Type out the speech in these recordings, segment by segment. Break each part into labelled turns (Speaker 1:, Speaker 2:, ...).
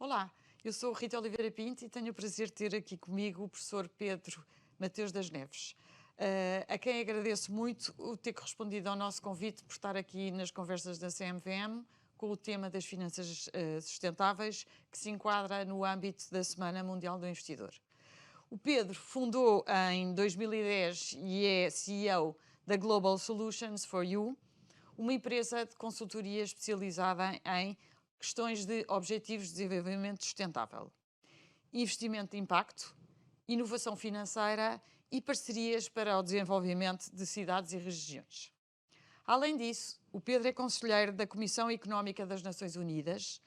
Speaker 1: Olá, eu sou Rita Oliveira Pinto e tenho o prazer de ter aqui comigo o professor Pedro Mateus das Neves, a quem agradeço muito o ter correspondido ao nosso convite por estar aqui nas conversas da CMVM com o tema das finanças sustentáveis, que se enquadra no âmbito da Semana Mundial do Investidor. O Pedro fundou em 2010 e é CEO da Global Solutions for You, uma empresa de consultoria especializada em questões de objetivos de desenvolvimento sustentável, investimento de impacto, inovação financeira e parcerias para o desenvolvimento de cidades e regiões. Além disso, o Pedro é conselheiro da Comissão Económica das Nações Unidas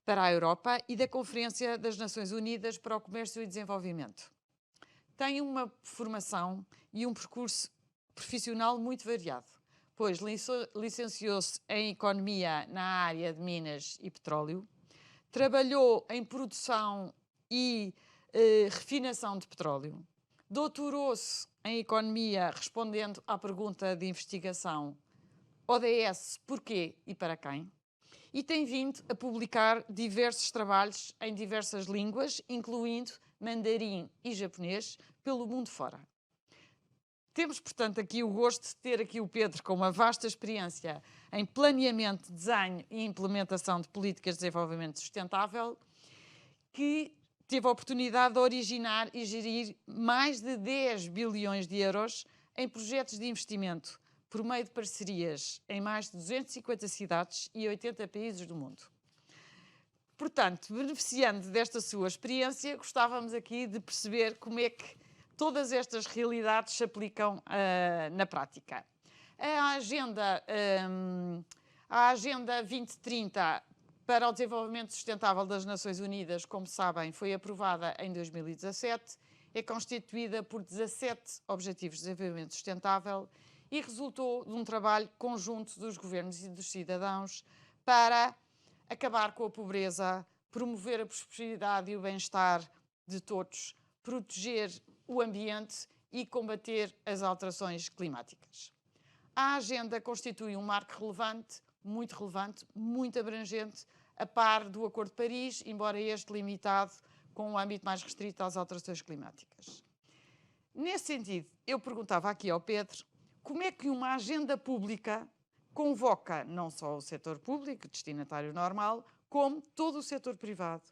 Speaker 1: para a Europa e da Conferência das Nações Unidas para o Comércio e Desenvolvimento. Tem uma formação e um percurso profissional muito variado, pois licenciou-se em Economia na área de Minas e Petróleo, trabalhou em produção e refinação de petróleo, doutorou-se em Economia respondendo à pergunta de investigação ODS porquê e para quem, e tem vindo a publicar diversos trabalhos em diversas línguas, incluindo mandarim e japonês, pelo mundo fora. Temos, portanto, aqui o gosto de ter aqui o Pedro com uma vasta experiência em planeamento, desenho e implementação de políticas de desenvolvimento sustentável, que teve a oportunidade de originar e gerir mais de 10 bilhões de euros em projetos de investimento, por meio de parcerias em mais de 250 cidades e 80 países do mundo. Portanto, beneficiando desta sua experiência, gostávamos aqui de perceber como é que todas estas realidades se aplicam na prática. A Agenda 2030 para o Desenvolvimento Sustentável das Nações Unidas, como sabem, foi aprovada em 2017, é constituída por 17 Objetivos de Desenvolvimento Sustentável e resultou de um trabalho conjunto dos governos e dos cidadãos para acabar com a pobreza, promover a prosperidade e o bem-estar de todos, proteger o ambiente e combater as alterações climáticas. A agenda constitui um marco relevante, muito abrangente, a par do Acordo de Paris, embora este limitado com um âmbito mais restrito às alterações climáticas. Nesse sentido, eu perguntava aqui ao Pedro como é que uma agenda pública convoca não só o setor público, destinatário normal, como todo o setor privado,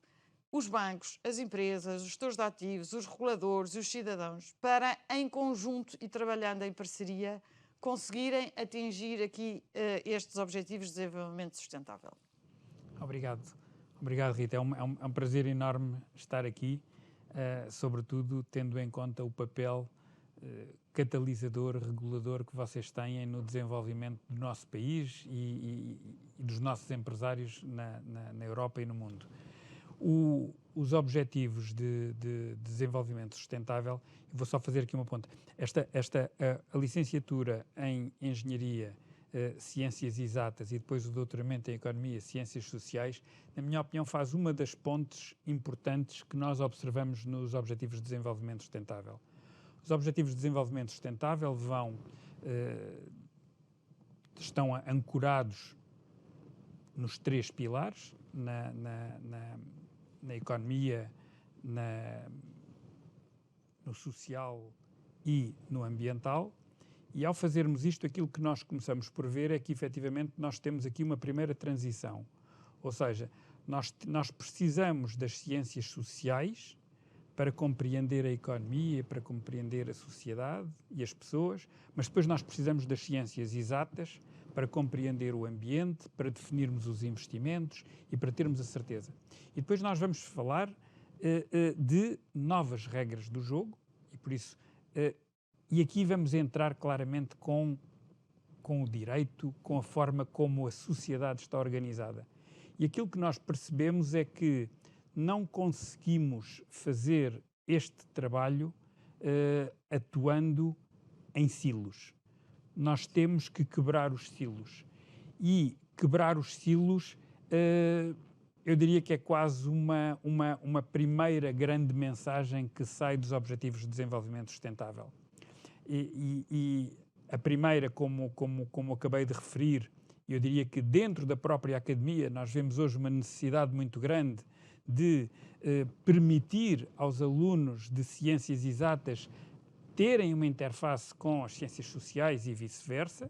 Speaker 1: os bancos, as empresas, os gestores de ativos, os reguladores e os cidadãos, para, em conjunto e trabalhando em parceria, conseguirem atingir aqui estes objetivos de desenvolvimento sustentável.
Speaker 2: Obrigado. Obrigado, Rita. É um prazer enorme estar aqui, sobretudo tendo em conta o papel catalisador, regulador que vocês têm no desenvolvimento do nosso país e dos nossos empresários na Europa e no mundo. Os objetivos de desenvolvimento sustentável, eu vou só fazer aqui uma ponta. A licenciatura em Engenharia, Ciências Exatas e depois o doutoramento em Economia, Ciências Sociais, na minha opinião, faz uma das pontes importantes que nós observamos nos Objetivos de Desenvolvimento Sustentável. Os Objetivos de Desenvolvimento Sustentável estão ancorados nos 3 pilares, na economia, no social e no ambiental, e ao fazermos isto, aquilo que nós começamos por ver é que, efetivamente, nós temos aqui uma primeira transição, ou seja, nós precisamos das ciências sociais para compreender a economia, para compreender a sociedade e as pessoas, mas depois nós precisamos das ciências exatas para compreender o ambiente, para definirmos os investimentos e para termos a certeza. E depois nós vamos falar de novas regras do jogo, e por isso, e aqui vamos entrar claramente com o direito, com a forma como a sociedade está organizada. E aquilo que nós percebemos é que não conseguimos fazer este trabalho atuando em silos. Nós temos que quebrar os silos. E quebrar os silos, eu diria que é quase uma primeira grande mensagem que sai dos Objetivos de Desenvolvimento Sustentável. E a primeira, como acabei de referir, eu diria que dentro da própria academia nós vemos hoje uma necessidade muito grande de permitir aos alunos de ciências exatas terem uma interface com as ciências sociais e vice-versa,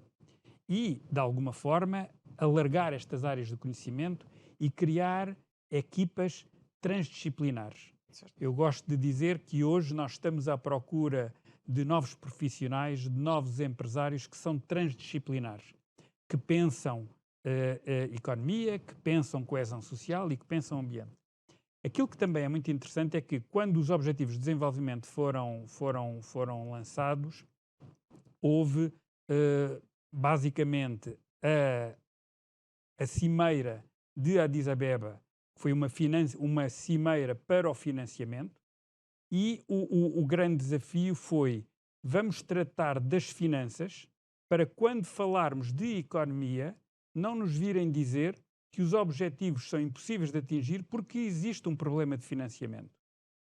Speaker 2: e, de alguma forma, alargar estas áreas de conhecimento e criar equipas transdisciplinares.
Speaker 1: Certo.
Speaker 2: Eu gosto de dizer que hoje nós estamos à procura de novos profissionais, de novos empresários que são transdisciplinares, que pensam economia, que pensam coesão social e que pensam ambiente. Aquilo que também é muito interessante é que, quando os Objetivos de Desenvolvimento foram lançados, houve basicamente a cimeira de Addis Abeba, que foi uma cimeira para o financiamento, e o grande desafio foi: vamos tratar das finanças para, quando falarmos de economia, não nos virem dizer que os objetivos são impossíveis de atingir porque existe um problema de financiamento.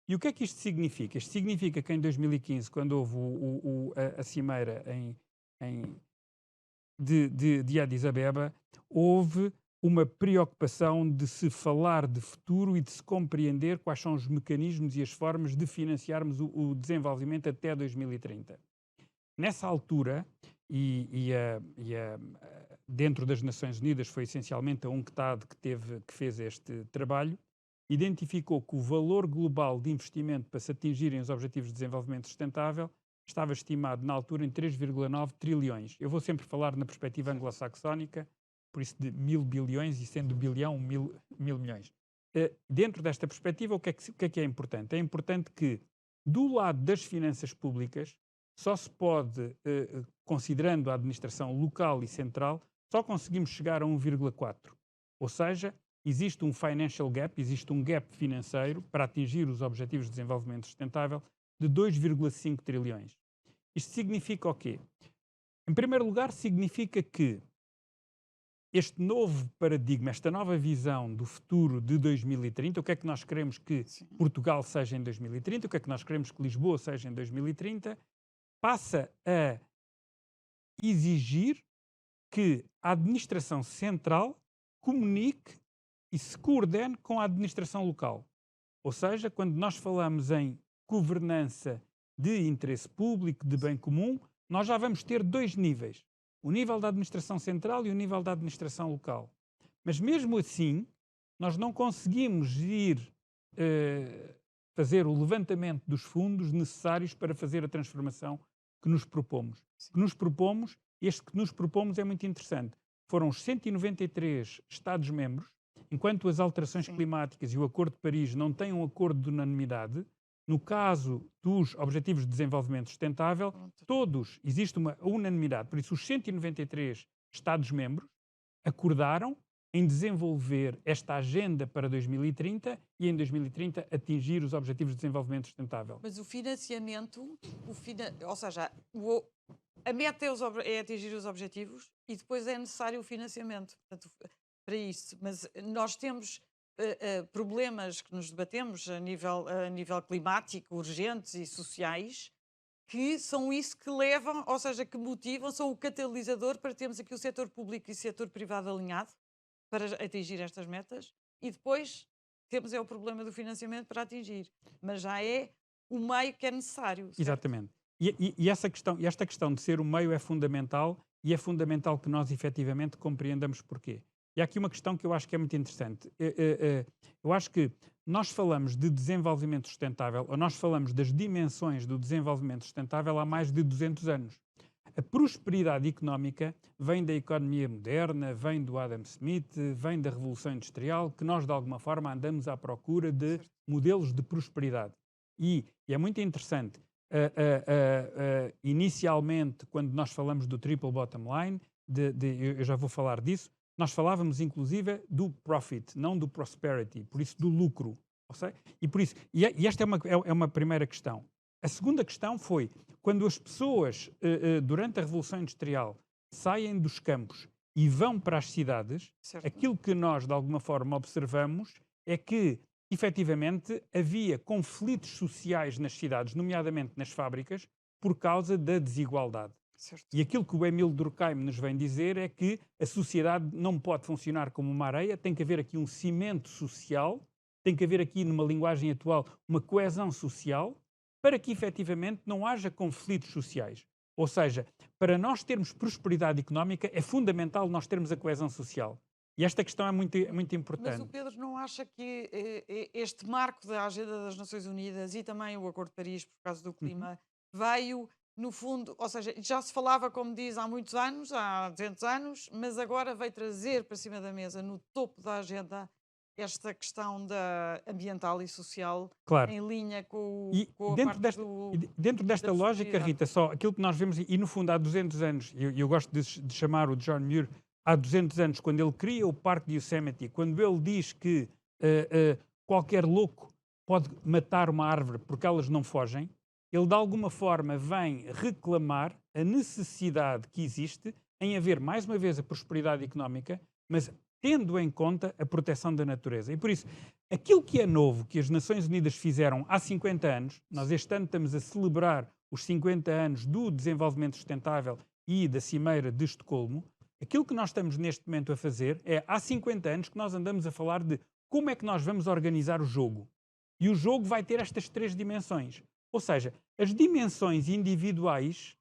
Speaker 2: E o que é que isto significa? Isto significa que em 2015, quando houve a cimeira de Addis Abeba, houve uma preocupação de se falar de futuro e de se compreender quais são os mecanismos e as formas de financiarmos o desenvolvimento até 2030. Nessa altura, dentro das Nações Unidas, foi essencialmente a UNCTAD que fez este trabalho, identificou que o valor global de investimento para se atingirem os Objetivos de Desenvolvimento Sustentável estava estimado na altura em 3,9 trilhões. Eu vou sempre falar na perspectiva anglo-saxónica, por isso de 1.000 bilhões e sendo bilhão 1.000 milhões. Dentro desta perspectiva, o que é importante? É importante que, do lado das finanças públicas, só se pode, considerando a administração local e central, só conseguimos chegar a 1,4. Ou seja, existe um financial gap, existe um gap financeiro para atingir os Objetivos de Desenvolvimento Sustentável de 2,5 trilhões. Isto significa o quê? Em primeiro lugar, significa que este novo paradigma, esta nova visão do futuro de 2030, o que é que nós queremos que Portugal seja em 2030, o que é que nós queremos que Lisboa seja em 2030, passa a exigir que a administração central comunique e se coordene com a administração local. Ou seja, quando nós falamos em governança de interesse público, de bem comum, nós já vamos ter dois níveis: o nível da administração central e o nível da administração local. Mas mesmo assim, nós não conseguimos ir fazer o levantamento dos fundos necessários para fazer a transformação que nos propomos. Este que nos propomos é muito interessante. Foram os 193 Estados-membros, enquanto as alterações climáticas e o Acordo de Paris não têm um acordo de unanimidade. No caso dos Objetivos de Desenvolvimento Sustentável, todos, existe uma unanimidade. Por isso, os 193 Estados-membros acordaram em desenvolver esta agenda para 2030 e em 2030 atingir os Objetivos de Desenvolvimento Sustentável.
Speaker 1: Mas o financiamento, ou seja, a meta é atingir os objetivos e depois é necessário o financiamento para isso. Mas nós temos problemas que nos debatemos a nível climático, urgentes e sociais, que são isso que levam, ou seja, que motivam, são o catalisador para termos aqui o setor público e o setor privado alinhado para atingir estas metas, e depois temos o problema do financiamento para atingir, mas já é o meio que é necessário. Certo?
Speaker 2: Exatamente. E esta questão de ser o meio é fundamental, e é fundamental que nós efetivamente compreendamos porquê. E há aqui uma questão que eu acho que é muito interessante. Eu acho que nós falamos de desenvolvimento sustentável, ou nós falamos das dimensões do desenvolvimento sustentável há mais de 200 anos. A prosperidade económica vem da economia moderna, vem do Adam Smith, vem da Revolução Industrial, que nós de alguma forma andamos à procura de modelos de prosperidade. E é muito interessante, inicialmente, quando nós falamos do triple bottom line, eu já vou falar disso, nós falávamos inclusive do profit, não do prosperity, por isso do lucro. E esta é uma primeira questão. A segunda questão foi, quando as pessoas, durante a Revolução Industrial, saem dos campos e vão para as cidades, certo, aquilo que nós, de alguma forma, observamos é que, efetivamente, havia conflitos sociais nas cidades, nomeadamente nas fábricas, por causa da desigualdade. Certo. E aquilo que o Émile Durkheim nos vem dizer é que a sociedade não pode funcionar como uma areia, tem que haver aqui um cimento social, tem que haver aqui, numa linguagem atual, uma coesão social para que efetivamente não haja conflitos sociais. Ou seja, para nós termos prosperidade económica é fundamental nós termos a coesão social. E esta questão é muito
Speaker 1: Mas o
Speaker 2: importante.
Speaker 1: Pedro não acha que este marco da Agenda das Nações Unidas e também o Acordo de Paris, por causa do clima, veio, no fundo, ou seja, já se falava, como diz, há muitos anos, há 200 anos, mas agora veio trazer para cima da mesa, no topo da agenda, esta questão da ambiental e social,
Speaker 2: Claro.
Speaker 1: em linha
Speaker 2: E
Speaker 1: com a
Speaker 2: dentro
Speaker 1: parte
Speaker 2: dentro desta
Speaker 1: da
Speaker 2: lógica,
Speaker 1: prosperidade.
Speaker 2: Rita, só aquilo que nós vemos, e no fundo há 200 anos, eu gosto de chamar o John Muir, há 200 anos, quando ele cria o Parque de Yosemite, quando ele diz que qualquer louco pode matar uma árvore porque elas não fogem, ele de alguma forma vem reclamar a necessidade que existe em haver, mais uma vez, a prosperidade económica, mas tendo em conta a proteção da natureza. E por isso, aquilo que é novo, que as Nações Unidas fizeram há 50 anos, nós este ano estamos a celebrar os 50 anos do desenvolvimento sustentável e da Cimeira de Estocolmo, aquilo que nós estamos neste momento a fazer é, há 50 anos que nós andamos a falar de como é que nós vamos organizar o jogo. E o jogo vai ter estas 3 dimensões. Ou seja, as dimensões individuais,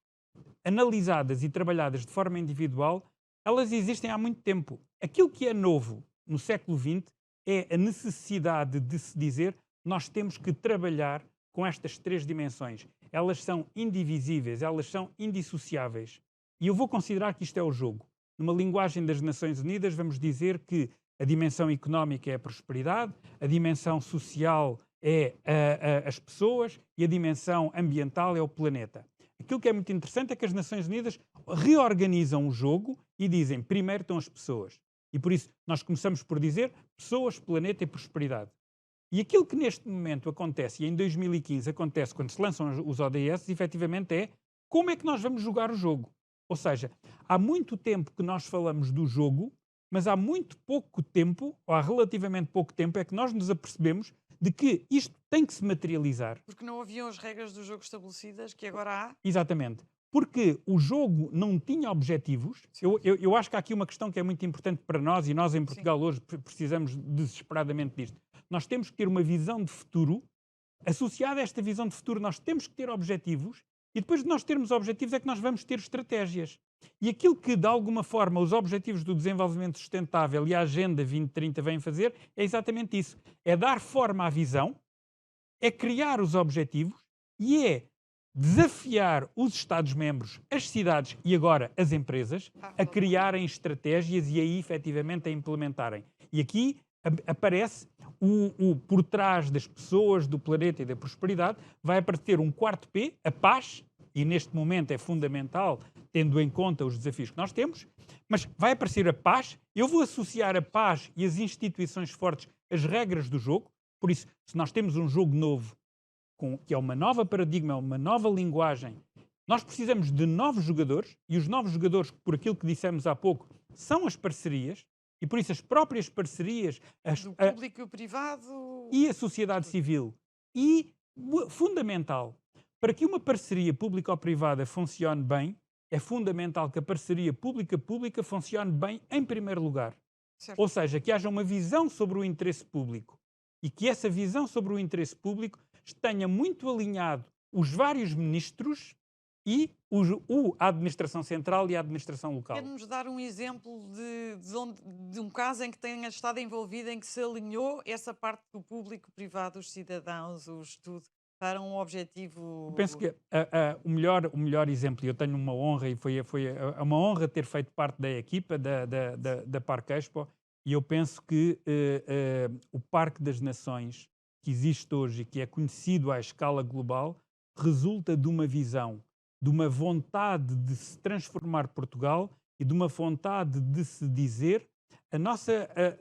Speaker 2: analisadas e trabalhadas de forma individual, elas existem há muito tempo. Aquilo que é novo no século XX é a necessidade de se dizer nós temos que trabalhar com estas 3 dimensões. Elas são indivisíveis, elas são indissociáveis. E eu vou considerar que isto é o jogo. Numa linguagem das Nações Unidas, vamos dizer que a dimensão económica é a prosperidade, a dimensão social é as pessoas e a dimensão ambiental é o planeta. Aquilo que é muito interessante é que as Nações Unidas reorganizam o jogo e dizem primeiro estão as pessoas. E por isso nós começamos por dizer pessoas, planeta e prosperidade. E aquilo que neste momento acontece, e em 2015 acontece quando se lançam os ODS, efetivamente é como é que nós vamos jogar o jogo. Ou seja, há muito tempo que nós falamos do jogo, mas há muito pouco tempo, ou há relativamente pouco tempo, é que nós nos apercebemos de que isto tem que se materializar.
Speaker 1: Porque não haviam as regras do jogo estabelecidas, que agora há.
Speaker 2: Exatamente. Porque o jogo não tinha objetivos. Eu acho que há aqui uma questão que é muito importante para nós, e nós em Portugal hoje precisamos desesperadamente disto. Nós temos que ter uma visão de futuro. Associada a esta visão de futuro, nós temos que ter objetivos, e depois de nós termos objetivos é que nós vamos ter estratégias. E aquilo que, de alguma forma, os Objetivos do Desenvolvimento Sustentável e a Agenda 2030 vêm fazer é exatamente isso. É dar forma à visão, é criar os objetivos e é desafiar os Estados-membros, as cidades e agora as empresas a criarem estratégias e aí, efetivamente, a implementarem. E aqui aparece por trás das pessoas, do planeta e da prosperidade, vai aparecer um quarto P, a paz, e neste momento é fundamental, tendo em conta os desafios que nós temos, mas vai aparecer a paz. Eu vou associar a paz e as instituições fortes às regras do jogo. Por isso, se nós temos um jogo novo, que é uma nova paradigma, uma nova linguagem, nós precisamos de novos jogadores, e os novos jogadores, por aquilo que dissemos há pouco, são as parcerias, e por isso as próprias parcerias
Speaker 1: Do público e o privado.
Speaker 2: E a sociedade civil. E, fundamental, para que uma parceria público-privada funcione bem, é fundamental que a parceria pública-pública funcione bem em primeiro lugar.
Speaker 1: Certo.
Speaker 2: Ou seja, que haja uma visão sobre o interesse público e que essa visão sobre o interesse público tenha muito alinhado os vários ministros e a administração central e a administração local.
Speaker 1: Quer-nos dar um exemplo de um caso em que tenha estado envolvido, em que se alinhou essa parte do público, privado, os cidadãos, o estudo, para um objetivo...
Speaker 2: Eu penso que o melhor exemplo, e eu tenho uma honra, e foi uma honra ter feito parte da equipa da Parque Expo, e eu penso que o Parque das Nações, que existe hoje e que é conhecido à escala global, resulta de uma visão, de uma vontade de se transformar Portugal e de uma vontade de se dizer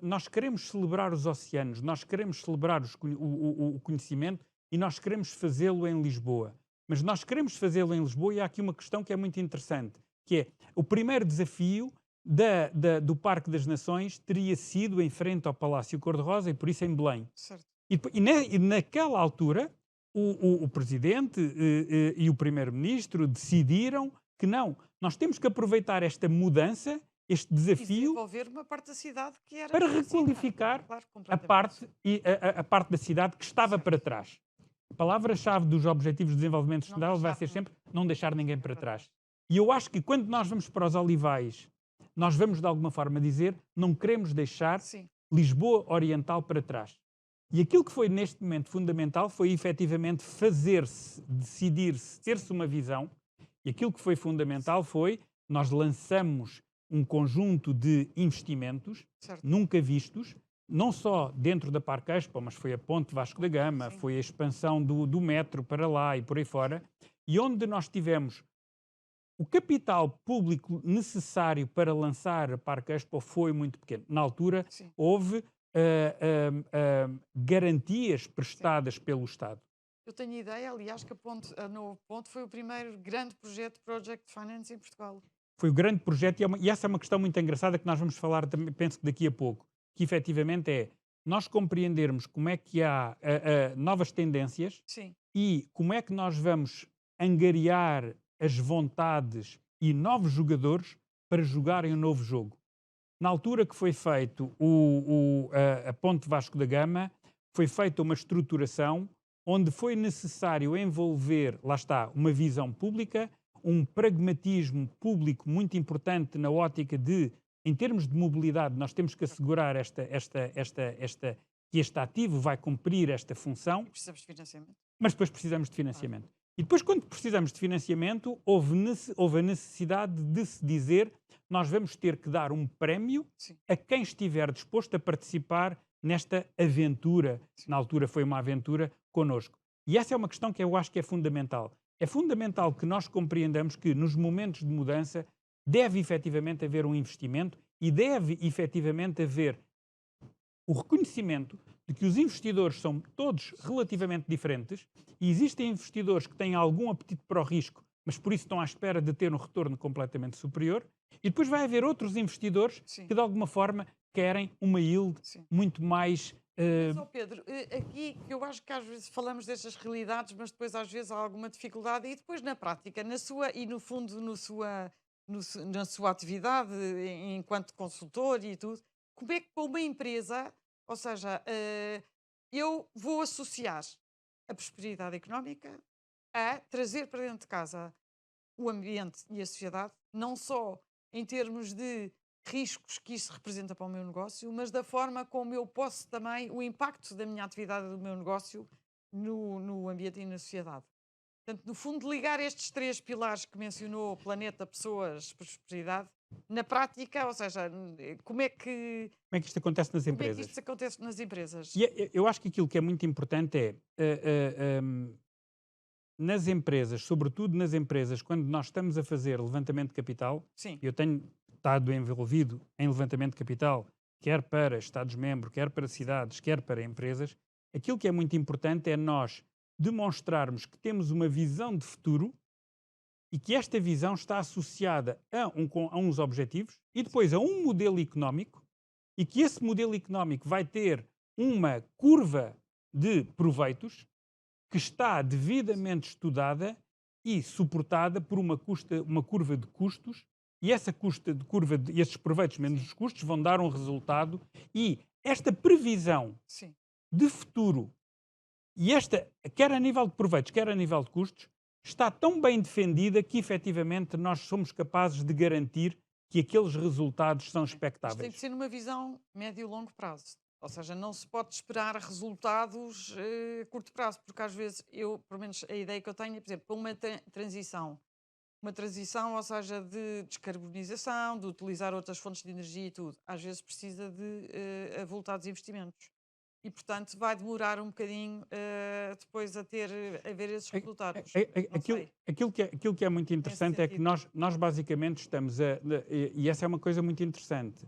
Speaker 2: nós queremos celebrar os oceanos, nós queremos celebrar o conhecimento e nós queremos fazê-lo em Lisboa. Mas nós queremos fazê-lo em Lisboa e há aqui uma questão que é muito interessante, que é o primeiro desafio do Parque das Nações teria sido em frente ao Palácio Cor-de-Rosa e por isso em Belém.
Speaker 1: Certo.
Speaker 2: E naquela altura o Presidente e o Primeiro-Ministro decidiram que não, nós temos que aproveitar esta mudança este
Speaker 1: E
Speaker 2: desafio
Speaker 1: desenvolver uma parte da cidade que era
Speaker 2: para
Speaker 1: esquecida.
Speaker 2: requalificar
Speaker 1: Claro,
Speaker 2: a
Speaker 1: completamente.
Speaker 2: parte, a parte da cidade que estava para trás. A palavra-chave dos Objetivos de Desenvolvimento
Speaker 1: Não
Speaker 2: Sustentável vai
Speaker 1: deixar
Speaker 2: ser sempre não deixar ninguém para
Speaker 1: para
Speaker 2: trás. E eu acho que quando nós vamos para os Olivais, nós vamos de alguma forma dizer não queremos deixar
Speaker 1: Sim,
Speaker 2: Lisboa Oriental para trás. E aquilo que foi neste momento fundamental foi efetivamente fazer-se, decidir-se, ter-se uma visão. E aquilo que foi fundamental foi nós lançamos um conjunto de investimentos
Speaker 1: certo.
Speaker 2: nunca vistos, não só dentro da Parque Expo, mas foi a Ponte Vasco da Gama,
Speaker 1: Sim.
Speaker 2: foi a expansão do metro para lá e por aí fora, e onde nós tivemos o capital público necessário para lançar a Parque Expo foi muito pequeno. Na altura,
Speaker 1: Sim.
Speaker 2: houve garantias prestadas pelo Estado.
Speaker 1: Eu tenho ideia, aliás, que a Novo Ponto foi o primeiro grande projeto de Project Finance em Portugal.
Speaker 2: Foi o grande projeto e essa é uma questão muito engraçada que nós vamos falar também, penso que daqui a pouco, que efetivamente é nós compreendermos como é que há novas tendências
Speaker 1: Sim,
Speaker 2: e como é que nós vamos angariar as vontades e novos jogadores para jogarem um novo jogo. Na altura que foi feito a Ponte Vasco da Gama, foi feita uma estruturação onde foi necessário envolver, lá está, uma visão pública, um pragmatismo público muito importante na ótica de, em termos de mobilidade, nós temos que assegurar que este ativo vai cumprir esta função,
Speaker 1: precisamos de financiamento.
Speaker 2: mas depois precisamos de financiamento. E depois, quando precisamos de financiamento, houve a necessidade de se dizer nós vamos ter que dar um prémio
Speaker 1: Sim.
Speaker 2: a quem estiver disposto a participar nesta aventura.
Speaker 1: Sim.
Speaker 2: Na altura foi uma aventura connosco. E essa é uma questão que eu acho que é fundamental. É fundamental que nós compreendamos que nos momentos de mudança deve efetivamente haver um investimento e deve efetivamente haver o reconhecimento de que os investidores são todos relativamente diferentes e existem investidores que têm algum apetite para o risco, mas por isso estão à espera de ter um retorno completamente superior, e depois vai haver outros investidores
Speaker 1: Sim.
Speaker 2: que de alguma forma querem uma yield
Speaker 1: Sim.
Speaker 2: muito mais...
Speaker 1: Mas, ó Pedro, aqui eu acho que às vezes falamos destas realidades, mas depois às vezes há alguma dificuldade e depois na prática, na sua e no fundo na sua atividade enquanto consultor e tudo, como é que para uma empresa, ou seja, eu vou associar a prosperidade económica a trazer para dentro de casa o ambiente e a sociedade, não só em termos de riscos que isso representa para o meu negócio, mas da forma como eu posso também, o impacto da minha atividade do meu negócio no ambiente e na sociedade. Portanto, no fundo, ligar estes três pilares que mencionou, planeta, pessoas, prosperidade, na prática, ou seja, como é que
Speaker 2: isto acontece nas
Speaker 1: como é que
Speaker 2: empresas?
Speaker 1: isto acontece nas empresas?
Speaker 2: E eu acho que aquilo que é muito importante é, nas empresas, sobretudo nas empresas, quando nós estamos a fazer levantamento de capital,
Speaker 1: Sim,
Speaker 2: eu tenho estado envolvido em levantamento de capital, quer para Estados-membros, quer para cidades, quer para empresas, aquilo que é muito importante é nós demonstrarmos que temos uma visão de futuro e que esta visão está associada a uns objetivos e depois a um modelo económico e que esse modelo económico vai ter uma curva de proveitos que está devidamente estudada e suportada por uma curva de custos, e essa esses proveitos menos os custos vão dar um resultado, e esta previsão
Speaker 1: sim.
Speaker 2: de futuro, e esta, quer a nível de proveitos, quer a nível de custos, está tão bem defendida que efetivamente nós somos capazes de garantir que aqueles resultados são
Speaker 1: Isto tem
Speaker 2: expectáveis.
Speaker 1: que ser numa visão médio e longo prazo. Ou seja, não se pode esperar resultados a curto prazo, porque às vezes eu, pelo menos a ideia que eu tenho é, por exemplo, para uma transição, ou seja, de descarbonização, de utilizar outras fontes de energia e tudo, às vezes precisa de avultados investimentos. E, portanto, vai demorar um bocadinho depois a ver esses resultados. Não sei.
Speaker 2: Aquilo que é muito interessante é que
Speaker 1: sentido.
Speaker 2: nós basicamente estamos e essa é uma coisa muito interessante,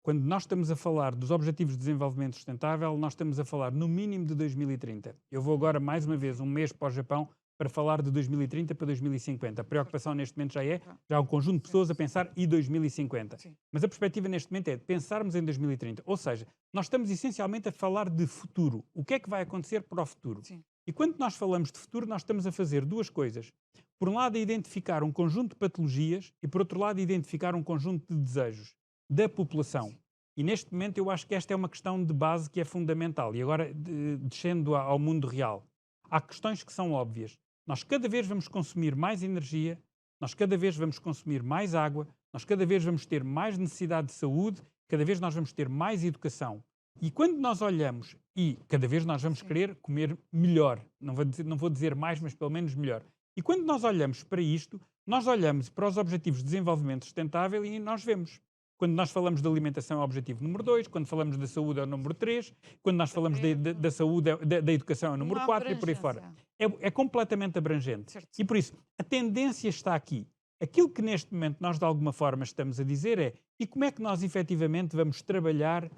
Speaker 2: quando nós estamos a falar dos Objetivos de Desenvolvimento Sustentável, nós estamos a falar no mínimo de 2030. Eu vou agora, mais uma vez, um mês para o Japão para falar de 2030 para 2050. A preocupação neste momento já há um conjunto de pessoas a pensar e 2050.
Speaker 1: Sim.
Speaker 2: Mas a perspectiva neste momento é de pensarmos em 2030. Ou seja, nós estamos essencialmente a falar de futuro. O que é que vai acontecer para o futuro?
Speaker 1: Sim.
Speaker 2: E quando nós falamos de futuro, nós estamos a fazer duas coisas. por um lado, a identificar um conjunto de patologias e, por outro lado, a identificar um conjunto de desejos da população. E neste momento eu acho que esta é uma questão de base que é fundamental. E agora, descendo ao mundo real, há questões que são óbvias. Nós cada vez vamos consumir mais energia, nós cada vez vamos consumir mais água, nós cada vez vamos ter mais necessidade de saúde, cada vez nós vamos ter mais educação. E quando nós olhamos, e cada vez nós vamos querer comer melhor, não vou dizer mais, mas pelo menos melhor. E quando nós olhamos para isto, nós olhamos para os Objetivos de Desenvolvimento Sustentável e nós vemos. Quando nós falamos de alimentação é o objetivo número 2, quando falamos da saúde é o número 3, quando nós falamos da saúde, da educação é o número 4 e por aí fora. É completamente abrangente.
Speaker 1: Certo.
Speaker 2: E por isso, a tendência está aqui. Aquilo que neste momento nós de alguma forma estamos a dizer é e como é que nós efetivamente vamos trabalhar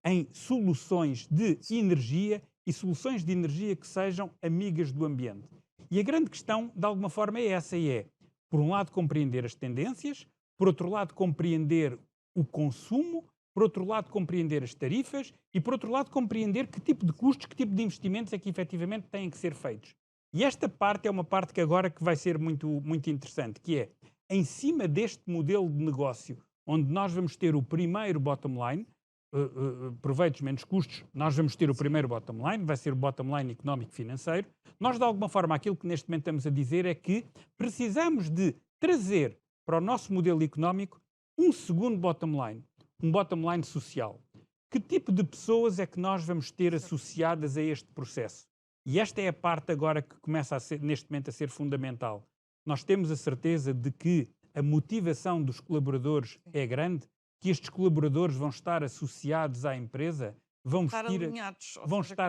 Speaker 2: em soluções de energia e soluções de energia que sejam amigas do ambiente. E a grande questão, de alguma forma, é essa, por um lado, compreender as tendências, por outro lado, compreender o consumo, por outro lado, compreender as tarifas e, por outro lado, compreender que tipo de custos, que tipo de investimentos é que efetivamente têm que ser feitos. E esta parte é uma parte que agora que vai ser muito, muito interessante, que é, em cima deste modelo de negócio, onde nós vamos ter o primeiro bottom line, proveitos menos custos, nós vamos ter o primeiro bottom line, vai ser o bottom line económico-financeiro. Nós, de alguma forma, aquilo que neste momento estamos a dizer é que precisamos de trazer para o nosso modelo económico um segundo bottom line, um bottom line social. Que tipo de pessoas é que nós vamos ter associadas a este processo? E esta é a parte agora que começa a ser, neste momento, a ser fundamental. Nós temos a certeza de que a motivação dos colaboradores é grande, que estes colaboradores vão estar associados à empresa, vão estar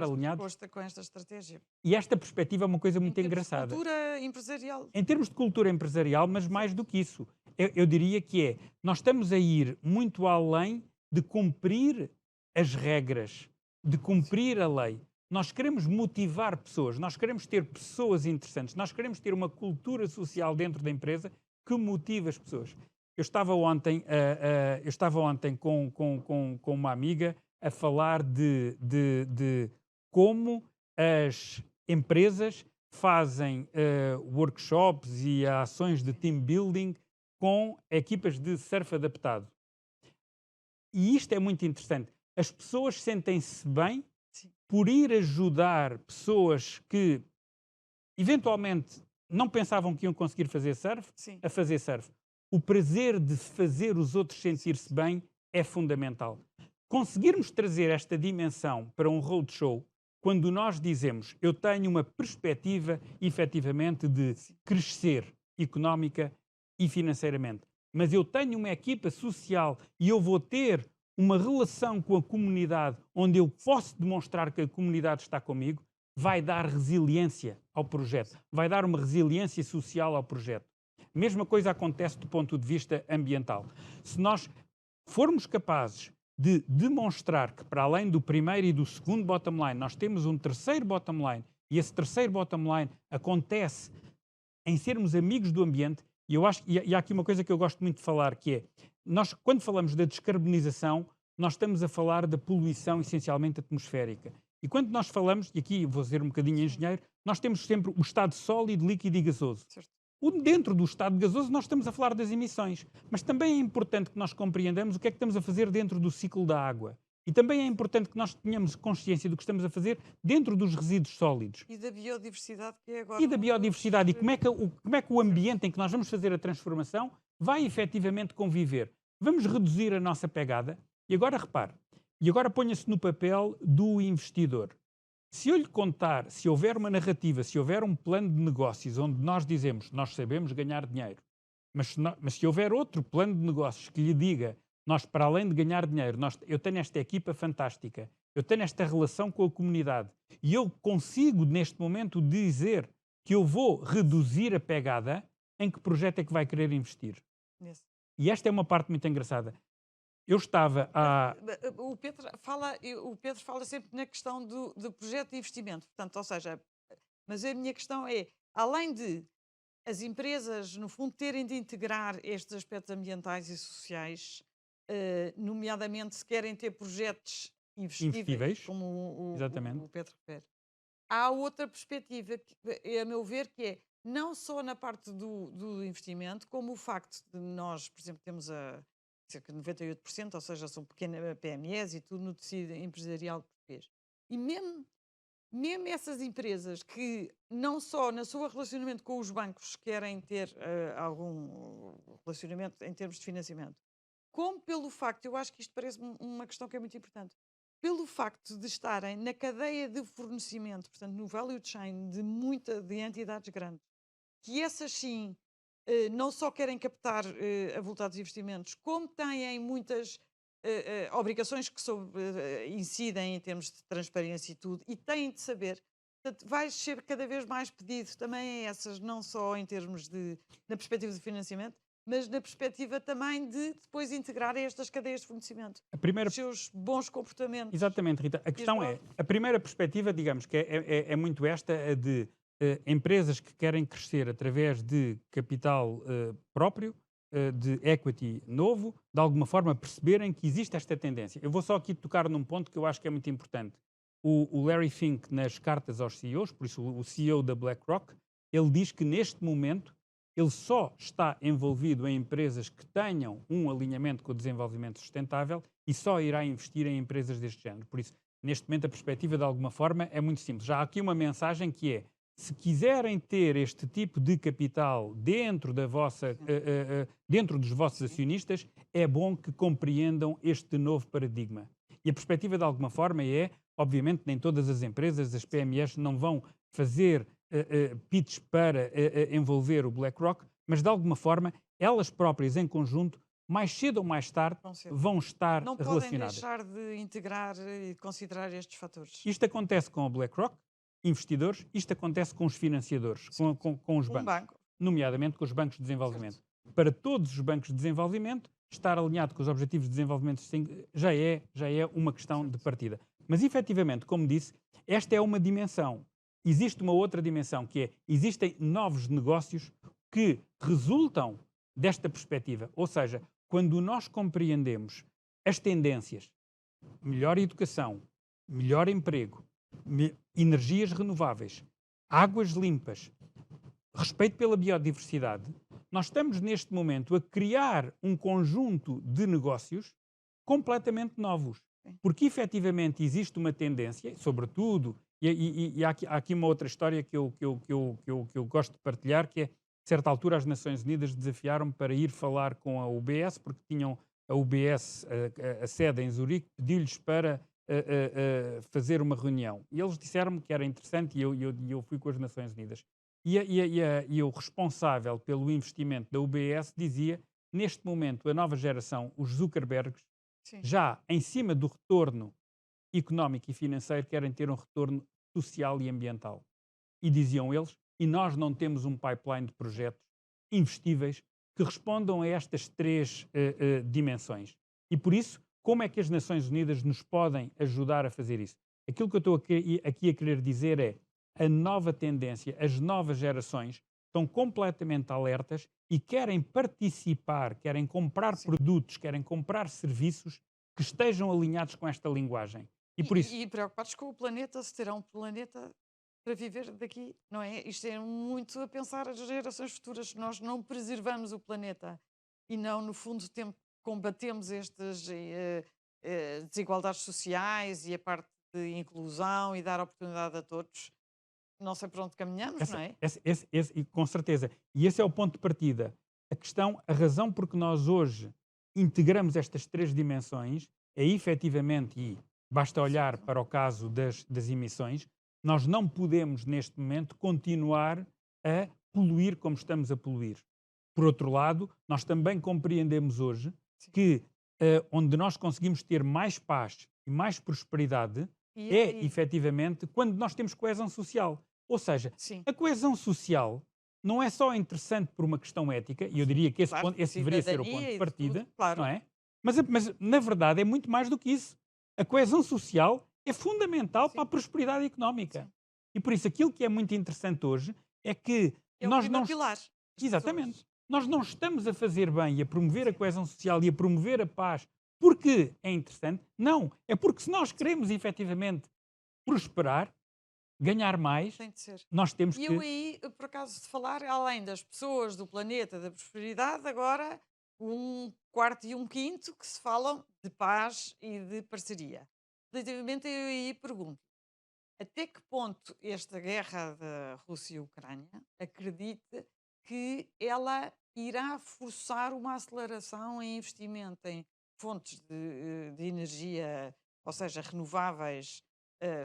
Speaker 2: alinhados
Speaker 1: com esta estratégia.
Speaker 2: E esta perspectiva é uma coisa muito engraçada.
Speaker 1: Em termos de cultura empresarial.
Speaker 2: Em termos de cultura empresarial, mas mais do que isso. Eu diria que nós estamos a ir muito além de cumprir as regras, de cumprir a lei. Nós queremos motivar pessoas, nós queremos ter pessoas interessantes, nós queremos ter uma cultura social dentro da empresa que motive as pessoas. Eu estava ontem com uma amiga a falar de como as empresas fazem workshops e ações de team building com equipas de surf adaptado. E isto é muito interessante. As pessoas sentem-se bem por ir ajudar pessoas que eventualmente não pensavam que iam conseguir fazer surf, a fazer surf. O prazer de fazer os outros sentir-se bem é fundamental. Conseguirmos trazer esta dimensão para um roadshow, quando nós dizemos eu tenho uma perspectiva, efetivamente, de crescer económica e financeiramente, mas eu tenho uma equipa social e eu vou ter uma relação com a comunidade onde eu posso demonstrar que a comunidade está comigo, vai dar resiliência ao projeto, vai dar uma resiliência social ao projeto. Mesma coisa acontece do ponto de vista ambiental. Se nós formos capazes de demonstrar que, para além do primeiro e do segundo bottom line, nós temos um terceiro bottom line, e esse terceiro bottom line acontece em sermos amigos do ambiente, e há aqui uma coisa que eu gosto muito de falar, que é, nós, quando falamos da descarbonização, nós estamos a falar da poluição essencialmente atmosférica. E quando nós falamos, e aqui vou ser um bocadinho engenheiro, nós temos sempre o estado sólido, líquido e gasoso. Dentro do estado gasoso nós estamos a falar das emissões, mas também é importante que nós compreendamos o que é que estamos a fazer dentro do ciclo da água. E também é importante que nós tenhamos consciência do que estamos a fazer dentro dos resíduos sólidos.
Speaker 1: E da biodiversidade que é agora.
Speaker 2: E da biodiversidade. E como é que o ambiente em que nós vamos fazer a transformação vai efetivamente conviver. Vamos reduzir a nossa pegada. E agora repare, e agora ponha-se no papel do investidor. Se eu lhe contar, se houver uma narrativa, se houver um plano de negócios onde nós dizemos, nós sabemos ganhar dinheiro, mas se houver outro plano de negócios que lhe diga, nós para além de ganhar dinheiro, eu tenho esta equipa fantástica, eu tenho esta relação com a comunidade e eu consigo neste momento dizer que eu vou reduzir a pegada, em que projeto é que vai querer investir? E esta é uma parte muito engraçada. Eu estava a...
Speaker 1: O Pedro fala sempre na questão do projeto de investimento. Portanto, ou seja, mas a minha questão é, além de as empresas, no fundo, terem de integrar estes aspectos ambientais e sociais, nomeadamente se querem ter projetos investíveis, como o Pedro refere, há outra perspectiva, a meu ver, que é não só na parte do investimento, como o facto de nós, por exemplo, temos cerca de 98%, ou seja, são pequenas PMEs e tudo no tecido empresarial português. E mesmo essas empresas que não só no seu relacionamento com os bancos querem ter algum relacionamento em termos de financiamento, como pelo facto, eu acho que isto parece uma questão que é muito importante, pelo facto de estarem na cadeia de fornecimento, portanto no value chain de entidades grandes, que essas sim não só querem captar avultados investimentos, como têm muitas obrigações que incidem em termos de transparência e tudo, e têm de saber. Portanto, vai ser cada vez mais pedido também a essas, não só em termos na perspectiva de financiamento, mas na perspectiva também de depois integrar estas cadeias de fornecimento. Os seus bons comportamentos.
Speaker 2: Exatamente, Rita. A questão é, a primeira perspectiva, digamos, que é muito esta, a de empresas que querem crescer através de capital próprio, de equity novo, de alguma forma perceberem que existe esta tendência. Eu vou só aqui tocar num ponto que eu acho que é muito importante. O Larry Fink, nas cartas aos CEOs, por isso o CEO da BlackRock, ele diz que neste momento ele só está envolvido em empresas que tenham um alinhamento com o desenvolvimento sustentável e só irá investir em empresas deste género. Por isso, neste momento, a perspectiva, de alguma forma, é muito simples. Já há aqui uma mensagem que é: se quiserem ter este tipo de capital dentro dentro dos vossos acionistas, é bom que compreendam este novo paradigma. E a perspectiva, de alguma forma, é, obviamente, nem todas as empresas, as PMEs, não vão fazer pitch para envolver o BlackRock, mas, de alguma forma, elas próprias, em conjunto, mais cedo ou mais tarde, vão estar
Speaker 1: não
Speaker 2: relacionadas.
Speaker 1: Não podem deixar de integrar e considerar estes fatores.
Speaker 2: Isto acontece com a BlackRock, investidores, isto acontece com os financiadores, com os bancos, nomeadamente com os bancos de desenvolvimento. Certo. Para todos os bancos de desenvolvimento, estar alinhado com os objetivos de desenvolvimento já é uma questão de partida. Mas, efetivamente, como disse, esta é uma dimensão. Existe uma outra dimensão, que é: existem novos negócios que resultam desta perspectiva. Ou seja, quando nós compreendemos as tendências, melhor educação, melhor emprego, energias renováveis, águas limpas, respeito pela biodiversidade, nós estamos neste momento a criar um conjunto de negócios completamente novos. Porque efetivamente existe uma tendência, sobretudo, e há aqui uma outra história que eu gosto de partilhar, que é: a certa altura as Nações Unidas desafiaram-me para ir falar com a UBS, porque tinham a UBS, a sede em Zurique, pediu-lhes para fazer uma reunião. E eles disseram-me que era interessante, e eu fui com as Nações Unidas. E o responsável pelo investimento da UBS dizia: neste momento, a nova geração, os Zuckerbergs, já em cima do retorno económico e financeiro, querem ter um retorno social e ambiental. E diziam eles: e nós não temos um pipeline de projetos investíveis que respondam a estas três dimensões. E por isso, como é que as Nações Unidas nos podem ajudar a fazer isso? Aquilo que eu estou aqui a querer dizer é: a nova tendência, as novas gerações estão completamente alertas e querem participar, querem comprar produtos, querem comprar serviços que estejam alinhados com esta linguagem.
Speaker 1: E preocupados com o planeta, se terão um planeta para viver daqui, não é? Isto é muito a pensar as gerações futuras. Se nós não preservamos o planeta e não, no fundo, combatemos estas desigualdades sociais e a parte de inclusão e dar oportunidade a todos, não sei para onde caminhamos, não é?
Speaker 2: Com certeza. E esse é o ponto de partida. A razão por que nós hoje integramos estas três dimensões é efetivamente, e basta olhar para o caso das emissões, nós não podemos neste momento continuar a poluir como estamos a poluir. Por outro lado, nós também compreendemos hoje que onde nós conseguimos ter mais paz e mais prosperidade efetivamente quando nós temos coesão social. Ou seja, a coesão social não é só interessante por uma questão ética, e eu diria que esse deveria ser o ponto de partida, não é? Mas, na verdade, é muito mais do que isso. A coesão social é fundamental para a prosperidade económica. E por isso, aquilo que é muito interessante hoje é que nós não...
Speaker 1: pilar.
Speaker 2: Exatamente. Nós não estamos a fazer bem e a promover a coesão social e a promover a paz porque é interessante. Não. É porque se nós queremos efetivamente prosperar, ganhar mais,
Speaker 1: Tem de ser.
Speaker 2: nós temos
Speaker 1: E eu
Speaker 2: que...
Speaker 1: aí, por acaso de falar, além das pessoas do planeta da prosperidade, agora um quarto e um quinto que se falam de paz e de parceria. Relativamente, eu aí pergunto, até que ponto esta guerra da Rússia e Ucrânia acredita que ela irá forçar uma aceleração em investimento em fontes de energia, ou seja, renováveis,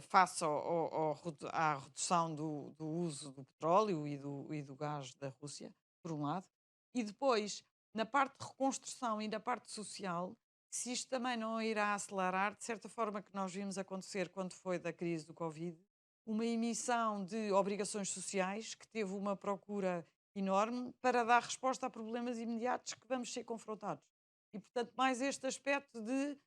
Speaker 1: face à redução do uso do petróleo e do gás da Rússia, por um lado, e depois, na parte de reconstrução e na parte social, se isto também não irá acelerar, de certa forma que nós vimos acontecer quando foi da crise do Covid, uma emissão de obrigações sociais que teve uma procura enorme para dar resposta a problemas imediatos que vamos ser confrontados. E, portanto, mais este aspecto de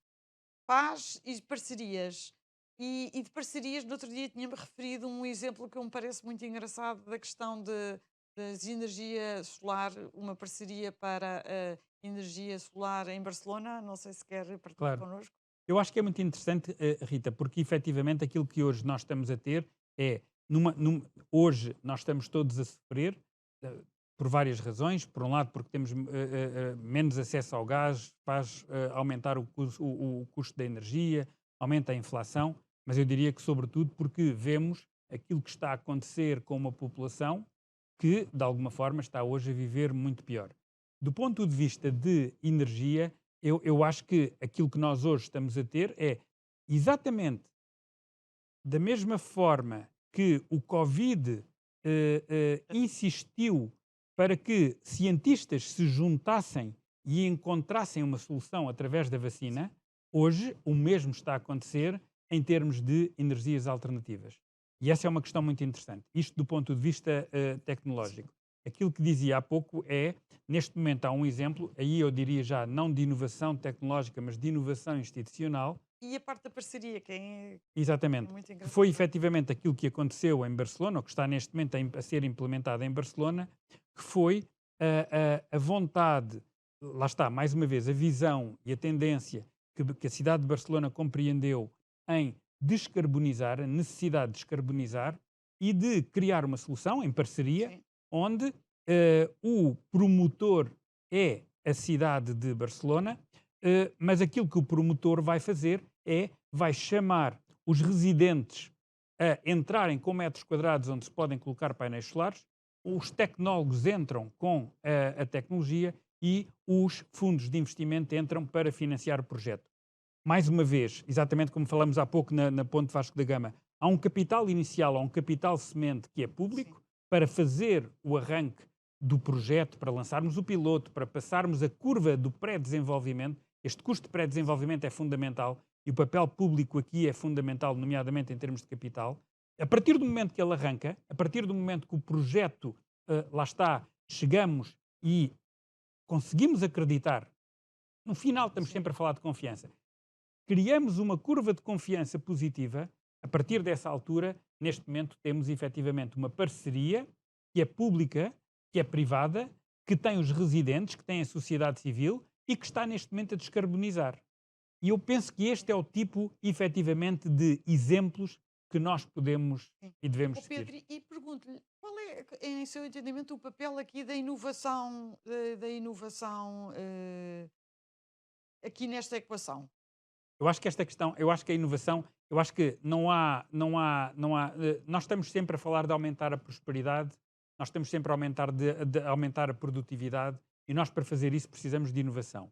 Speaker 1: paz e de parcerias. E de parcerias, no outro dia tinha-me referido um exemplo que me parece muito engraçado da questão das energia solar, uma parceria para a energia solar em Barcelona. Não sei se quer partilhar
Speaker 2: Claro.
Speaker 1: connosco.
Speaker 2: Eu acho que é muito interessante, Rita, porque efetivamente aquilo que hoje nós estamos a ter é, hoje nós estamos todos a sofrer, por várias razões. Por um lado, porque temos menos acesso ao gás, faz aumentar o custo da energia, aumenta a inflação, mas eu diria que sobretudo porque vemos aquilo que está a acontecer com uma população que, de alguma forma, está hoje a viver muito pior. Do ponto de vista de energia, eu acho que aquilo que nós hoje estamos a ter é exatamente da mesma forma que o Covid insistiu para que cientistas se juntassem e encontrassem uma solução através da vacina, hoje o mesmo está a acontecer em termos de energias alternativas. E essa é uma questão muito interessante. Isto do ponto de vista tecnológico. Aquilo que dizia há pouco é, neste momento há um exemplo, aí eu diria já não de inovação tecnológica, mas de inovação institucional.
Speaker 1: E a parte da parceria, que é
Speaker 2: Exatamente.
Speaker 1: muito
Speaker 2: Que
Speaker 1: engraçado.
Speaker 2: foi efetivamente aquilo que aconteceu em Barcelona, ou que está neste momento a ser implementado em Barcelona, que foi a vontade, lá está, mais uma vez, a visão e a tendência que a cidade de Barcelona compreendeu em descarbonizar, a necessidade de descarbonizar e de criar uma solução em parceria,
Speaker 1: Sim.
Speaker 2: onde o promotor é a cidade de Barcelona, mas aquilo que o promotor vai fazer vai chamar os residentes a entrarem com metros quadrados onde se podem colocar painéis solares, os tecnólogos entram com a tecnologia e os fundos de investimento entram para financiar o projeto. Mais uma vez, exatamente como falamos há pouco na Ponte Vasco da Gama, há um capital inicial, há um capital semente que é público. Sim. Para fazer o arranque do projeto, para lançarmos o piloto, para passarmos a curva do pré-desenvolvimento. Este custo de pré-desenvolvimento é fundamental e o papel público aqui é fundamental, nomeadamente em termos de capital. A partir do momento que ele arranca, a partir do momento que o projeto, lá está, chegamos e conseguimos acreditar, no final estamos sempre a falar de confiança, criamos uma curva de confiança positiva. A partir dessa altura, neste momento, temos efetivamente uma parceria que é pública, que é privada, que tem os residentes, que tem a sociedade civil e que está neste momento a descarbonizar. E eu penso que este é o tipo, efetivamente, de exemplos que nós podemos e devemos seguir.
Speaker 1: Pedro, e pergunto-lhe, qual é, em seu entendimento, o papel aqui da inovação, aqui nesta equação?
Speaker 2: Eu acho que esta questão, eu acho que a inovação, eu acho que nós estamos sempre a falar de aumentar a prosperidade, nós estamos sempre a aumentar, de aumentar a produtividade e nós para fazer isso precisamos de inovação.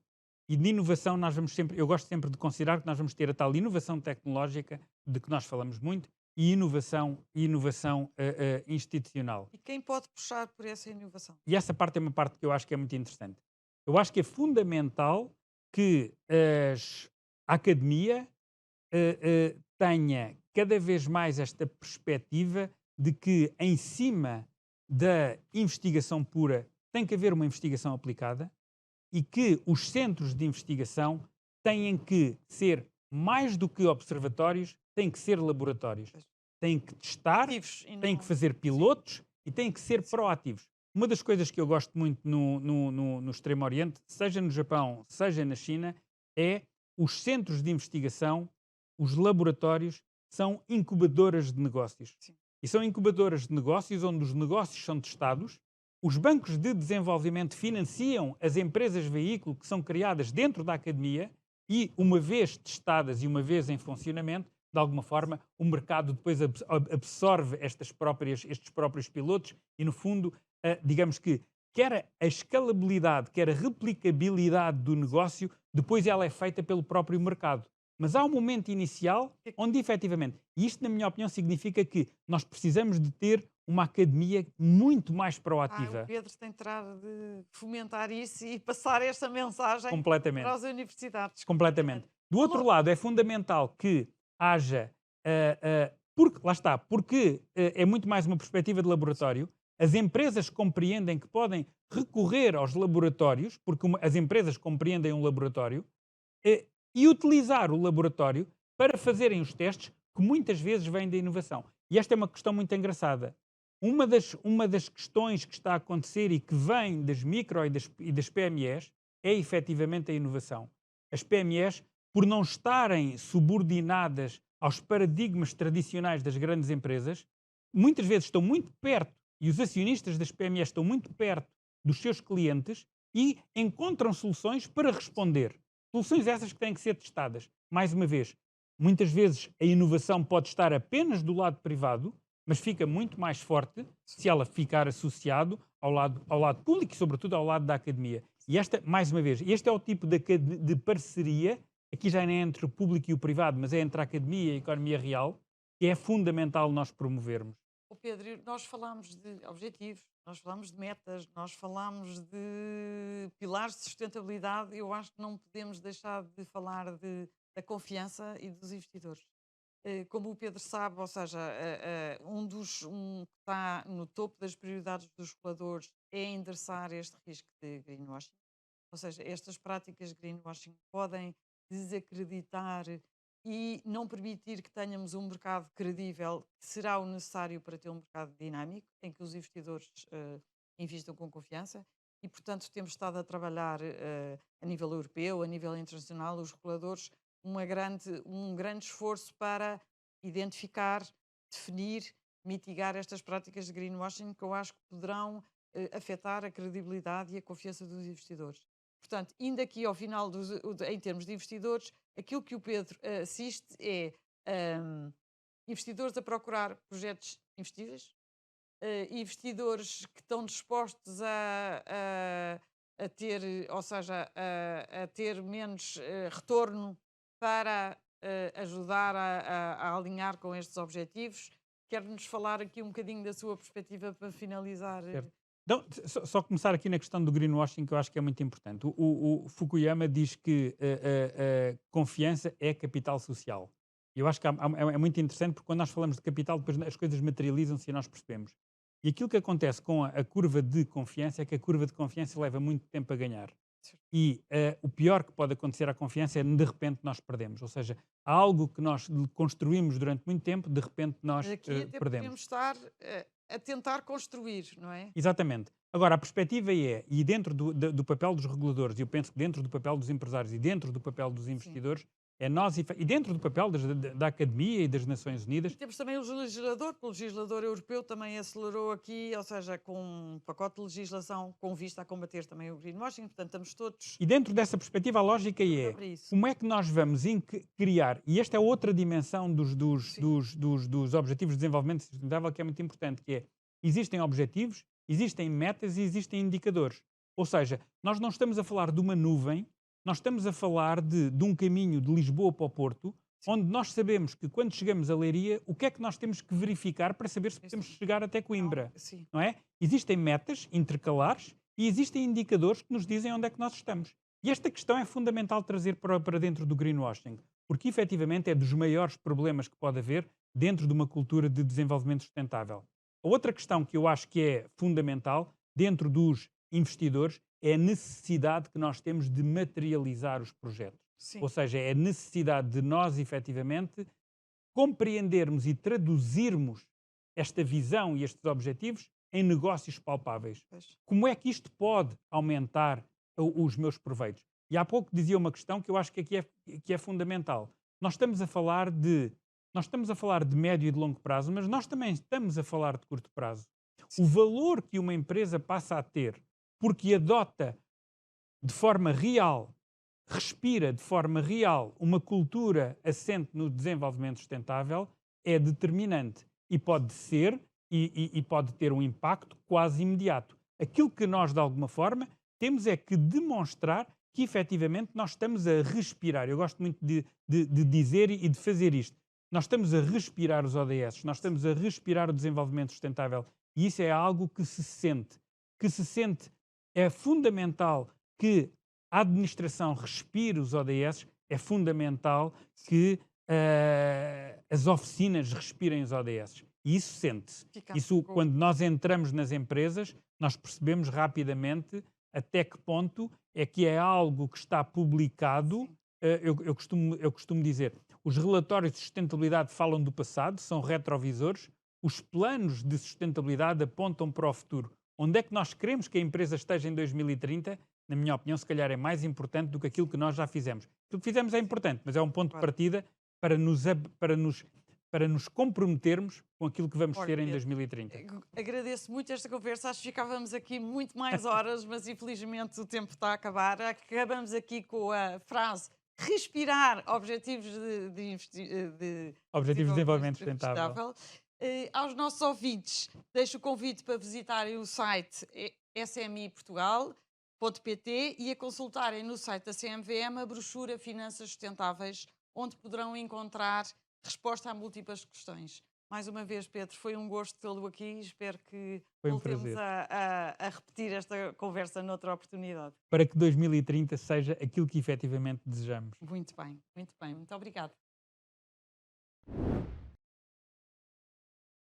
Speaker 2: E de inovação nós vamos sempre, eu gosto sempre de considerar que nós vamos ter a tal inovação tecnológica de que nós falamos muito e inovação institucional.
Speaker 1: E quem pode puxar por essa inovação?
Speaker 2: E essa parte é uma parte que eu acho que é muito interessante. Eu acho que é fundamental que a academia tenha cada vez mais esta perspectiva de que em cima da investigação pura tem que haver uma investigação aplicada e que os centros de investigação têm que ser mais do que observatórios, têm que ser laboratórios. Têm que testar, têm que fazer pilotos e têm que ser proativos. Uma das coisas que eu gosto muito no Extremo Oriente, seja no Japão, seja na China, é os centros de investigação, os laboratórios, são incubadoras de negócios.
Speaker 1: Sim.
Speaker 2: e são incubadoras de negócios onde os negócios são testados. Os bancos de desenvolvimento financiam as empresas veículo que são criadas dentro da academia e, uma vez testadas e uma vez em funcionamento, de alguma forma, o mercado depois absorve estes próprios pilotos e, no fundo, digamos que quer a escalabilidade, quer a replicabilidade do negócio, depois ela é feita pelo próprio mercado. Mas há um momento inicial onde, efetivamente, e isto, na minha opinião, significa que nós precisamos de ter uma academia muito mais proativa.
Speaker 1: O Pedro tem de fomentar isso e passar esta mensagem
Speaker 2: completamente
Speaker 1: para as universidades.
Speaker 2: Completamente. Do outro lado, é fundamental que haja, porque, lá está, porque é muito mais uma perspectiva de laboratório, as empresas compreendem que podem recorrer aos laboratórios, porque as empresas compreendem um laboratório, e utilizar o laboratório para fazerem os testes que muitas vezes vêm da inovação. E esta é uma questão muito engraçada. Uma das questões que está a acontecer e que vem das micro e das PMEs é efetivamente a inovação. As PMEs, por não estarem subordinadas aos paradigmas tradicionais das grandes empresas, muitas vezes estão muito perto, e os acionistas das PMEs estão muito perto dos seus clientes e encontram soluções para responder. Soluções essas que têm que ser testadas. Mais uma vez, muitas vezes a inovação pode estar apenas do lado privado, mas fica muito mais forte se ela ficar associado ao lado público e, sobretudo, ao lado da academia. E esta, mais uma vez, este é o tipo de parceria, aqui já não é entre o público e o privado, mas é entre a academia e a economia real, que é fundamental nós promovermos.
Speaker 1: Pedro, nós falamos de objetivos, nós falamos de metas, nós falamos de pilares de sustentabilidade. Eu acho que não podemos deixar de falar da confiança e dos investidores. Como o Pedro sabe, ou seja, um que está no topo das prioridades dos reguladores é endereçar este risco de greenwashing. Ou seja, estas práticas de greenwashing podem desacreditar e não permitir que tenhamos um mercado credível, que será o necessário para ter um mercado dinâmico, em que os investidores investam com confiança. E, portanto, temos estado a trabalhar a nível europeu, a nível internacional, os reguladores, um grande esforço para identificar, definir, mitigar estas práticas de greenwashing que eu acho que poderão afetar a credibilidade e a confiança dos investidores. Portanto, indo aqui ao final, em termos de investidores, aquilo que o Pedro assiste é investidores a procurar projetos investíveis, investidores que estão dispostos a ter, ou seja, a ter menos retorno para ajudar a alinhar com estes objetivos. Quer-nos falar aqui um bocadinho da sua perspectiva para finalizar?
Speaker 2: Então, só começar aqui na questão do greenwashing, que eu acho que é muito importante. O Fukuyama diz que a confiança é capital social. E eu acho que é muito interessante, porque quando nós falamos de capital, depois as coisas materializam-se e nós percebemos. E aquilo que acontece com a curva de confiança é que a curva de confiança leva muito tempo a ganhar. E o pior que pode acontecer à confiança é de repente nós perdemos. Ou seja, há algo que nós construímos durante muito tempo, de repente nós perdemos.
Speaker 1: Podemos estar a tentar construir, não é?
Speaker 2: Exatamente. Agora, a perspectiva e dentro do papel dos reguladores, e eu penso que dentro do papel dos empresários e dentro do papel dos investidores, é nós, e dentro do papel da Academia e das Nações Unidas.
Speaker 1: E temos também o legislador europeu também acelerou aqui, ou seja, com um pacote de legislação com vista a combater também o greenwashing, portanto estamos todos...
Speaker 2: E dentro dessa perspectiva a lógica é, como é que nós vamos criar, e esta é outra dimensão dos Objetivos de Desenvolvimento Sustentável que é muito importante, que é, existem objetivos, existem metas e existem indicadores. Ou seja, nós não estamos a falar de uma nuvem, nós estamos a falar de um caminho de Lisboa para o Porto, onde nós sabemos que quando chegamos a Leiria, o que é que nós temos que verificar para saber se podemos chegar até Coimbra. Não é? Existem metas intercalares e existem indicadores que nos dizem onde é que nós estamos. E esta questão é fundamental trazer para dentro do greenwashing, porque efetivamente é dos maiores problemas que pode haver dentro de uma cultura de desenvolvimento sustentável. A outra questão que eu acho que é fundamental dentro dos investidores é a necessidade que nós temos de materializar os projetos.
Speaker 1: Sim.
Speaker 2: Ou seja, é a necessidade de nós, efetivamente, compreendermos e traduzirmos esta visão e estes objetivos em negócios palpáveis. Como é que isto pode aumentar os meus proveitos? E há pouco dizia uma questão que eu acho que aqui é fundamental. Nós estamos a falar nós estamos a falar de médio e de longo prazo, mas nós também estamos a falar de curto prazo. O valor que uma empresa passa a ter porque adota de forma real, respira de forma real uma cultura assente no desenvolvimento sustentável é determinante e pode ser e pode ter um impacto quase imediato. Aquilo que nós, de alguma forma, temos é que demonstrar que efetivamente nós estamos a respirar. Eu gosto muito de dizer e de fazer isto. Nós estamos a respirar os ODS, nós estamos a respirar o desenvolvimento sustentável e isso é algo que se sente. É fundamental que a administração respire os ODS, é fundamental que as oficinas respirem os ODS. E isso sente-se. Isso, quando nós entramos nas empresas, nós percebemos rapidamente até que ponto é que é algo que está publicado. Eu costumo dizer, os relatórios de sustentabilidade falam do passado, são retrovisores. Os planos de sustentabilidade apontam para o futuro. Onde é que nós queremos que a empresa esteja em 2030? Na minha opinião, se calhar é mais importante do que aquilo que nós já fizemos. Aquilo que fizemos é importante, mas é um ponto de partida para nos comprometermos com aquilo que vamos ter em 2030.
Speaker 1: Agradeço muito esta conversa, acho que ficávamos aqui muito mais horas, mas infelizmente o tempo está a acabar. Acabamos aqui com a frase respirar objetivos de
Speaker 2: desenvolvimento sustentável.
Speaker 1: Aos nossos ouvintes, deixo o convite para visitarem o site smiportugal.pt e a consultarem no site da CMVM a brochura Finanças Sustentáveis, onde poderão encontrar resposta a múltiplas questões. Mais uma vez, Pedro, foi um gosto tê-lo aqui. Espero que voltemos a repetir esta conversa noutra oportunidade.
Speaker 2: Para que 2030 seja aquilo que efetivamente desejamos.
Speaker 1: Muito bem, muito bem. Muito obrigada.